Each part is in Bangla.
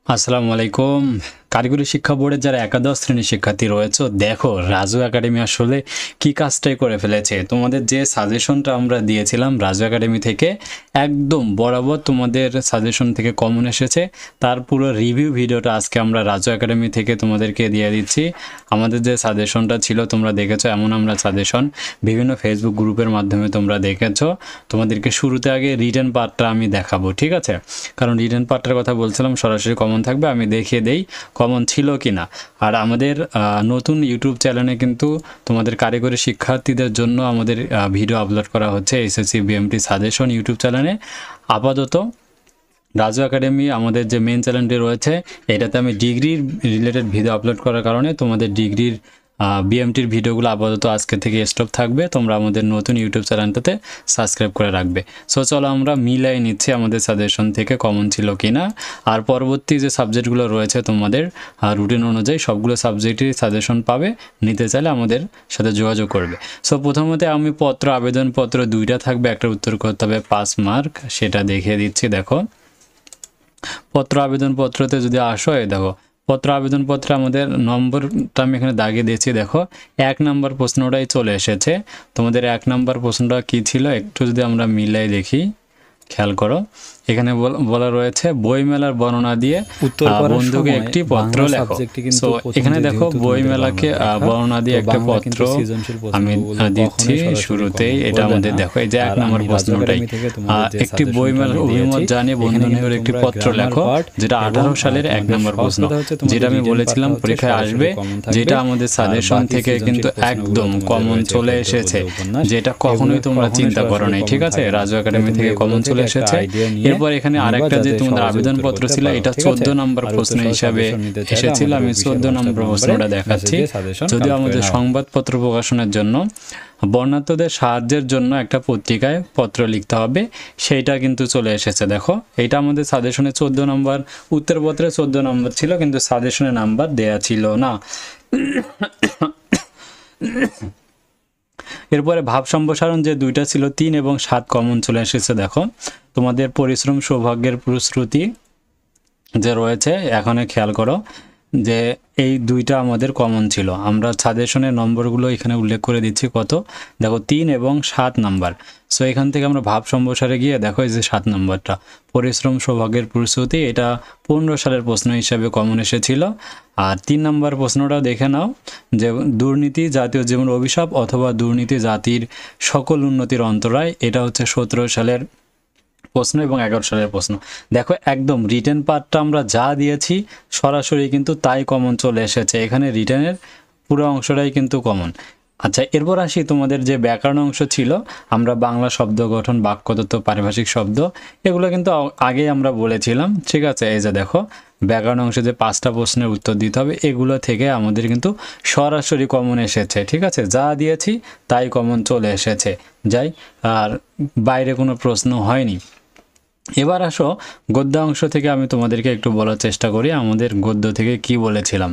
আসসালামু আলাইকুম। কারিগরি শিক্ষা বোর্ডের যারা একাদশ শ্রেণীর শিক্ষার্থী রয়েছে, দেখো রাজু একাডেমি আসলে কি কাজটাই করে ফেলেছে। তোমাদের যে সাজেশনটা আমরা দিয়েছিলাম রাজু একাডেমি থেকে, একদম বরাবর তোমাদের সাজেশন থেকে কমন এসেছে। তার পুরো রিভিউ ভিডিওটা আজকে আমরা রাজু একাডেমি থেকে তোমাদেরকে দিয়ে দিচ্ছি। আমাদের যে সাজেশনটা ছিল তোমরা দেখেছো, এমন আমরা সাজেশন বিভিন্ন ফেসবুক গ্রুপের মাধ্যমে তোমরা দেখেছো। তোমাদেরকে শুরুতে আগে রিটেন পার্টটা আমি দেখাবো, ঠিক আছে? কারণ রিটেন পার্টটার কথা বলছিলাম সরাসরি কমন থাকবে, আমি দেখিয়ে দেই কমন ছিল কি না। আর আমাদের নতুন ইউটিউব চ্যানেলে কিন্তু তোমাদের কারিগরি শিক্ষার্থীদের জন্য আমাদের ভিডিও আপলোড করা হচ্ছে এসএসসি বিএমটি সাজেশন ইউটিউব চ্যানেলে। আপাতত রাজু একাডেমি আমাদের যে মেন চ্যানেলটি রয়েছে, এটাতে আমি ডিগ্রির রিলেটেড ভিডিও আপলোড করার কারণে তোমাদের ডিগ্রির বিএমটির ভিডিওগুলো আপাতত আজকে থেকে স্টপ থাকবে। তোমরা আমাদের নতুন ইউটিউব চ্যানেলটাতে সাবস্ক্রাইব করে রাখবে। সো চলো আমরা মিলাই নিচ্ছি আমাদের সাজেশন থেকে কমন ছিল কি না। আর পরবর্তী যে সাবজেক্টগুলো রয়েছে তোমাদের রুটিন অনুযায়ী সবগুলো সাবজেক্টেরই সাজেশন পাবে। নিতে চাইলে আমাদের সাথে যোগাযোগ করবে। সো প্রথমত আমি আবেদনপত্র দুইটা থাকবে, একটা উত্তর করতে হবে 5 মার্ক, সেটা দেখিয়ে দিচ্ছি। দেখো আবেদনপত্রতে যদি আসো, দেখো আবেদনপত্রে আমাদের নম্বরটা আমি এখানে দাগিয়ে দিয়েছি। দেখো 1 নম্বর প্রশ্নটাই চলে এসেছে। তোমাদের 1 নম্বর প্রশ্নটা কি ছিল একটু যদি আমরা মিলাই দেখি, খেয়াল করো। এখানে বলা রয়েছে বইমেলার বর্ণনা দিয়ে বন্ধুকে একটি পত্র লেখো। সো এখানে দেখো বইমেলাকে বর্ণনা দিয়ে একটা পত্র আমি দিচ্ছি শুরুতেই। এটা আমাদের দেখো এই যে 1 নম্বর প্রশ্নটাই, একটি বইমেলার অভিমত জানিয়ে বন্ধু নিকট একটি পত্র লেখো, যেটা 18 সালের 1 নম্বর প্রশ্ন, যেটা আমি বলেছিলাম পরীক্ষায় আসবে, যেটা আমাদের সাজেশন থেকে কিন্তু একদম কমন চলে এসেছে, যেটা কখনোই তোমরা চিন্তা করো নাই, ঠিক আছে? রাজু একাডেমি থেকে কমন চলে এসেছে। এরপর এখানে আরেকটা যে তোমাদের আবেদনপত্র ছিল, এটা 14 নম্বর প্রশ্ন হিসাবে এসেছিল। আমি 14 নম্বর প্রশ্নটা দেখাচ্ছি। যদিও আমাদের সংবাদপত্র প্রকাশনের জন্য বর্ণাঢ্যদের সাহায্যের জন্য একটা পত্রিকায় পত্র লিখতে হবে, সেইটা কিন্তু চলে এসেছে। দেখো এটা আমাদের সাজেশনে 14 নম্বর, উত্তরপত্রে 14 নম্বর ছিল, কিন্তু সাজেশনে নাম্বার দেয়া ছিল না। এরপরে ভাব সম্প্রসারণ যে দুইটা ছিল 3 এবং 7 কমন চলে এসেছে। দেখো তোমাদের পরিশ্রম সৌভাগ্যের প্রশ্রুতি যে রয়েছে, এখানে খেয়াল করো যে এই দুইটা আমাদের কমন ছিল। আমরা সাজেশনের নম্বরগুলো এখানে উল্লেখ করে দিচ্ছি কত, দেখো 3 এবং 7 নাম্বার। সো এখান থেকে আমরা ভাব সম্প্রসারে গিয়ে দেখো এই যে 7 নম্বরটা পরিশ্রম সৌভাগ্যের প্রস্তুতি, এটা 15 সালের প্রশ্ন হিসাবে কমন এসেছিল। আর 3 নম্বর প্রশ্নটাও দেখে নাও, যে দুর্নীতি জাতীয় জীবন অভিশাপ অথবা দুর্নীতি জাতির সকল উন্নতির অন্তরায়, এটা হচ্ছে 17 সালের প্রশ্ন এবং 11 সালের প্রশ্ন। দেখো একদম রিটেন পার্টটা আমরা যা দিয়েছি সরাসরি কিন্তু তাই কমন চলে এসেছে। এখানে রিটেনের পুরো অংশটাই কিন্তু কমন। আচ্ছা, এরপর আসি তোমাদের যে ব্যাকরণ অংশ ছিল, আমরা বাংলা শব্দ গঠন, বাক্যতত্ত্ব, পারিভাষিক শব্দ, এগুলো কিন্তু আগেই আমরা বলেছিলাম, ঠিক আছে? এই যে দেখো ব্যাকরণ অংশে যে 5টা প্রশ্নের উত্তর দিতে হবে, এগুলো থেকে আমাদের কিন্তু সরাসরি কমন এসেছে, ঠিক আছে? যা দিয়েছি তাই কমন চলে এসেছে, যাই আর বাইরে কোনো প্রশ্ন হয়নি। এবার আসো গদ্য অংশ থেকে আমি তোমাদেরকে একটু বলার চেষ্টা করি আমাদের গদ্য থেকে কি বলেছিলাম।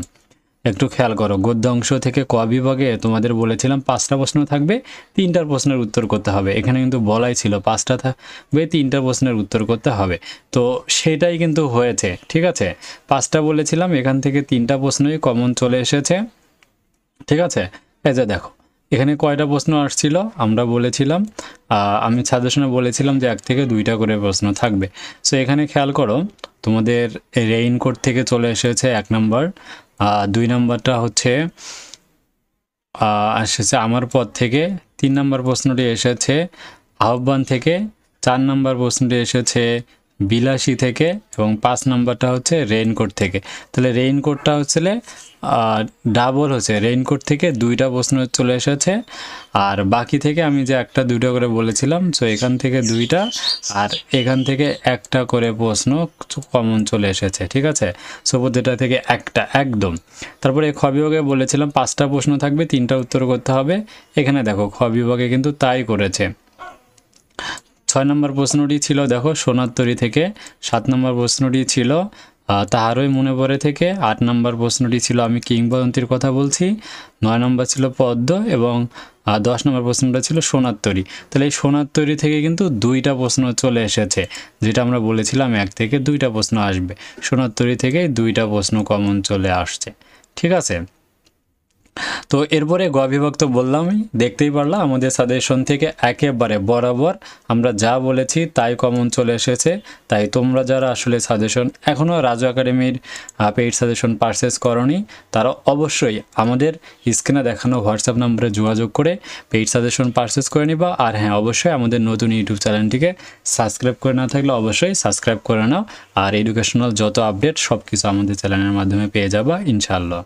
একটু খেয়াল করো, গদ্য অংশ থেকে ক বিভাগে তোমাদের বলেছিলাম 5টা প্রশ্ন থাকবে, 3টার প্রশ্নের উত্তর করতে হবে। এখানে কিন্তু বলাই ছিল 5টা থাকবে, 3টা প্রশ্নের উত্তর করতে হবে। তো সেটাই কিন্তু হয়েছে, ঠিক আছে? 5টা বলেছিলাম, এখান থেকে 3টা প্রশ্নই কমন চলে এসেছে, ঠিক আছে? এই যে দেখো এখানে কয়টা প্রশ্ন আসছিল, আমরা বলেছিলাম আমি সাজেশনে বলেছিলাম যে 1 থেকে 2টা করে প্রশ্ন থাকবে। সো এখানে খেয়াল করো তোমাদের রেইনকোট থেকে চলে এসেছে 1 নম্বর, 2 নম্বরটা হচ্ছে এসেছে আমার পথ থেকে, 3 নম্বর প্রশ্নটি এসেছে আহ্বান থেকে, 4 নম্বর প্রশ্নটি এসেছে বিলাসী থেকে, এবং 5 নম্বরটা হচ্ছে রেইনকোট থেকে। তাহলে রেইনকোটটা হচ্ছে ডাবল হচ্ছে, রেইনকোট থেকে 2টা প্রশ্ন চলে এসেছে, আর বাকি থেকে আমি যে 1টা 2টা করে বলেছিলাম, সো এখান থেকে 2টা আর এখান থেকে 1টা করে প্রশ্ন কমন চলে এসেছে, ঠিক আছে? সো প্রতিটা থেকে 1টা একদম। তারপরে খ বিভাগে বলেছিলাম 5টা প্রশ্ন থাকবে, 3টা উত্তর করতে হবে। এখানে দেখো খ বিভাগে কিন্তু তাই করেছে। 6 নম্বর প্রশ্নটি ছিল দেখো সোনার তরী থেকে, 7 নম্বর প্রশ্নটি ছিল তাহারই মনে পড়ে থেকে, 8 নম্বর প্রশ্নটি ছিল আমি কিংবদন্তির কথা বলছি, 9 নম্বর ছিল পদ্ম, এবং আর 10 নম্বর প্রশ্নটা ছিল সোনার তরী। তাহলে এই সোনার তরী থেকে কিন্তু 2টা প্রশ্ন চলে এসেছে, যেটা আমরা বলেছিলাম 1 থেকে 2টা প্রশ্ন আসবে। সোনার তরী থেকে 2টা প্রশ্ন কমন চলে আসছে, ঠিক আছে। তো এরপরে গ বিভাগ তো বললামই, দেখতেই পারলাম আমাদের সাজেশন থেকে একেবারে বরাবর আমরা যা বলেছি তাই কমন চলে এসেছে। তাই তোমরা যারা আসলে সাজেশন এখনও রাজু একাডেমির পেইড সাজেশন পারচেস করনি, তারা অবশ্যই আমাদের স্ক্রিনে দেখানো হোয়াটসঅ্যাপ নম্বরে যোগাযোগ করে পেইড সাজেশন পারচেস করে নিবা। আর হ্যাঁ, অবশ্যই আমাদের নতুন ইউটিউব চ্যানেলটিকে সাবস্ক্রাইব করে না থাকলে অবশ্যই সাবস্ক্রাইব করে নাও। আর এডুকেশনাল যত আপডেট সব কিছু আমাদের চ্যানেলের মাধ্যমে পেয়ে যাবা ইনশাআল্লাহ।